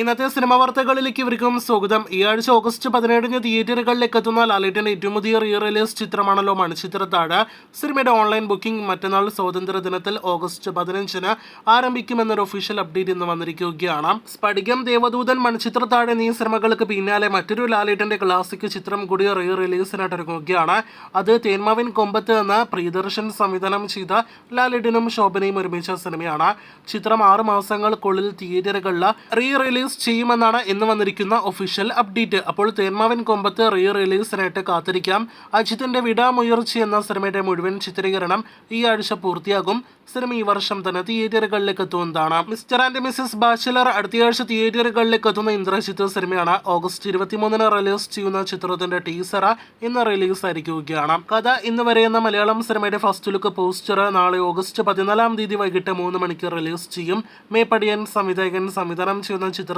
ഇന്നത്തെ സിനിമ വാർത്തകളിലേക്ക് ഇവർക്കും സ്വാഗതം. ഈ ആഴ്ച ഓഗസ്റ്റ് 17 തിയേറ്ററുകളിലേക്ക് എത്തുന്ന ലാലേട്ടന്റെ ഏറ്റവും പുതിയ റീ റിലീസ് ചിത്രമാണല്ലോ മണിച്ചിത്രത്താഴ്. സിനിമയുടെ ഓൺലൈൻ ബുക്കിംഗ് മറ്റന്നാൾ സ്വാതന്ത്ര്യ ദിനത്തിൽ ഓഗസ്റ്റ് 15 ആരംഭിക്കുമെന്നൊരു ഒഫീഷ്യൽ അപ്ഡേറ്റ് ഇന്ന് വന്നിരിക്കുകയാണ്. സ്ഫടികം, ദേവദൂതൻ, മണിച്ചിത്രത്താഴ് എന്നീ സിനിമകൾക്ക് പിന്നാലെ മറ്റൊരു ലാലേട്ടന്റെ ക്ലാസിക് ചിത്രം കൂടി റീ റിലീസിനായിട്ട് ഒരുങ്ങുകയാണ്. അത് തേന്മാവിൻ കൊമ്പത്ത് എന്ന പ്രിയദർശൻ സംവിധാനം ചെയ്ത ലാലേട്ടനും ശോഭനയും ഒരുമിച്ച സിനിമയാണ്. ചിത്രം 6 മാസങ്ങൾക്കുള്ളിൽ തിയേറ്ററുകളിൽ റീ റിലീസ് ചെയ്യുമെന്നാണ് ഇന്ന് വന്നിരിക്കുന്ന ഒഫീഷ്യൽ അപ്ഡേറ്റ്. അപ്പോൾ തേന്മാവിൻ കൊമ്പത്ത് റീ റിലീസിനായിട്ട് കാത്തിരിക്കാം. അജിത്തിന്റെ വിടാമുയർച്ചി എന്ന സിനിമയുടെ മുഴുവൻ ചിത്രീകരണം ഈ ആഴ്ച പൂർത്തിയാകും. സിനിമ ഈ വർഷം തന്നെ തിയേറ്ററുകളിലേക്ക് എത്തുന്നതാണ്. മിസ്റ്റർ ആൻഡ് മിസസ് ബാച്ചിലർ അടുത്തയാഴ്ച തിയേറ്ററുകളിലേക്ക് എത്തുന്ന ഇന്ദ്രജിത്ത് സിനിമയാണ്. ഓഗസ്റ്റ് 23 റിലീസ് ചെയ്യുന്ന ചിത്രത്തിന്റെ ടീസർ ഇന്ന് റിലീസ് ആയിരിക്കുകയാണ്. കഥ ഇന്ന് വരെ എന്ന മലയാളം സിനിമയുടെ ഫസ്റ്റ് ലുക്ക് പോസ്റ്റർ നാളെ ഓഗസ്റ്റ് 14 വൈകിട്ട് 3 മണിക്ക് റിലീസ് ചെയ്യും. മേപ്പടിയൻ സംവിധാനം ചെയ്യുന്ന ചിത്രത്തിൽ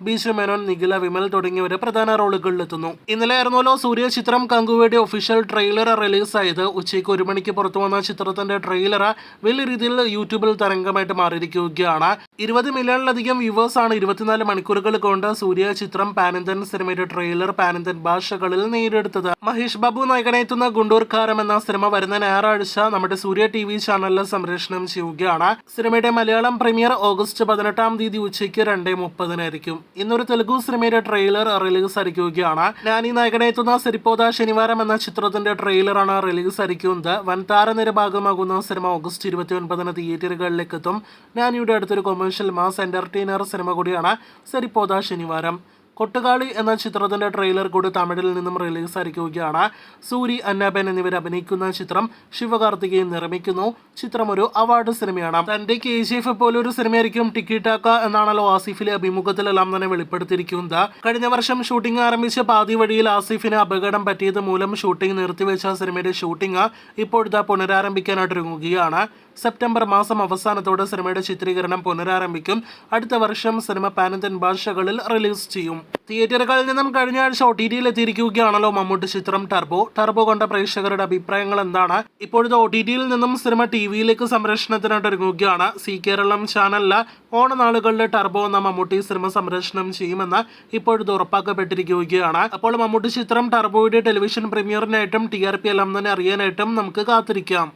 ബീജു മേനോൻ, നിഖില വിമൽ തുടങ്ങിയവർ പ്രധാന റോളുകളിലെത്തുന്നു. ഇന്നലെ ആയിരുന്നല്ലോ സൂര്യ ചിത്രം കങ്കുവയുടെ ഒഫീഷ്യൽ ട്രെയിലർ റിലീസായത്. ഉച്ചയ്ക്ക് 1 മണിക്ക് പുറത്തു വന്ന ചിത്രത്തിന്റെ ട്രെയിലർ വലിയ രീതിയിൽ യൂട്യൂബിൽ തരംഗമായിട്ട് മാറിയിരിക്കുകയാണ്. 20 മില്യണിലധികം വ്യൂവേഴ്സ് ആണ് 24 മണിക്കൂറുകൾ കൊണ്ട് സൂര്യ ചിത്രം പാനിന്തൻ സിനിമയുടെ ട്രെയിലർ പാനിന്തൻ ഭാഷകളിൽ നേടിയെടുത്തത്. മഹേഷ് ബാബു നായകനെത്തുന്ന ഗുണ്ടൂർ കാരം എന്ന സിനിമ വരുന്ന ഞായറാഴ്ച നമ്മുടെ സൂര്യ TV ചാനലിൽ സംപ്രേഷണം ചെയ്യുകയാണ്. സിനിമയുടെ മലയാളം പ്രീമിയർ ഓഗസ്റ്റ് 18 ഉച്ചയ്ക്ക് 2:30 ഇന്നൊരു തെലുഗു സിനിമയുടെ ട്രെയിലർ റിലീസ് ആയിരിക്കുകയാണ്. നാനി നായകനെത്തുന്ന സരിപ്പോദ ശനിവാരം എന്ന ചിത്രത്തിന്റെ ട്രെയിലറാണ് റിലീസ് ആയിരിക്കുന്നത്. വൻ താരനിര ഭാഗമാകുന്ന സിനിമ ഓഗസ്റ്റ് 29 തിയേറ്ററുകളിലേക്ക് എത്തും. നാനിയുടെ അടുത്തൊരു കൊമേഴ്ഷ്യൽ മാസ് എന്റർടൈനർ സിനിമ കൂടിയാണ് സരിപ്പോദ ശനിവാരം. കൊട്ടുകാളി എന്ന ചിത്രത്തിന്റെ ട്രെയിലർ കൂടി തമിഴിൽ നിന്നും റിലീസ് ആയിരിക്കുകയാണ്. സൂരി, അന്നാബൻ എന്നിവർ അഭിനയിക്കുന്ന ചിത്രം ശിവകാർത്തികേയൻ നിർമ്മിക്കുന്നു. ചിത്രം ഒരു അവാർഡ് സിനിമയാണ്. തന്റെ KGF പോലൊരു സിനിമയായിരിക്കും ടിക്കി ടാക്ക എന്നാണല്ലോ ആസിഫിലെ അഭിമുഖത്തിലെല്ലാം തന്നെ വെളിപ്പെടുത്തിയിരിക്കുന്നത്. കഴിഞ്ഞ വർഷം ഷൂട്ടിംഗ് ആരംഭിച്ച പാതി വഴിയിൽ ആസിഫിന് അപകടം പറ്റിയത് മൂലം ഷൂട്ടിംഗ് നിർത്തിവെച്ച സിനിമയുടെ ഷൂട്ടിംഗ് ഇപ്പോഴത്തെ പുനരാരംഭിക്കാനായിട്ട് ഒരുങ്ങുകയാണ്. സെപ്റ്റംബർ മാസം അവസാനത്തോടെ സിനിമയുടെ ചിത്രീകരണം പുനരാരംഭിക്കും. അടുത്ത വർഷം സിനിമ പാനിന്തൻ ഭാഷകളിൽ റിലീസ് ചെയ്യും. തിയേറ്ററുകളിൽ നിന്നും കഴിഞ്ഞ ആഴ്ച OTTയിൽ എത്തിയിരിക്കുകയാണല്ലോ മമ്മൂട്ടി ചിത്രം ടർബോ കണ്ട പ്രേക്ഷകരുടെ അഭിപ്രായങ്ങൾ എന്താണ്? ഇപ്പോഴത്തെ OTTയിൽ നിന്നും സിനിമ TVയിലേക്ക് സംപ്രേഷണത്തിനായിട്ട് ഒരുങ്ങുകയാണ്. സി കേരളം ചാനലില് ഓണനാളുകളിൽ ടർബോ എന്ന മമ്മൂട്ടി സിനിമ സംപ്രേഷണം ചെയ്യുമെന്ന് ഇപ്പോഴത്തെ ഉറപ്പാക്കപ്പെട്ടിരിക്കുകയാണ്. അപ്പോൾ മമ്മൂട്ടി ചിത്രം ടർബോയുടെ ടെലിവിഷൻ പ്രീമിയറിനായിട്ടും TRP എല്ലാം തന്നെ അറിയാനായിട്ടും നമുക്ക് കാത്തിരിക്കാം.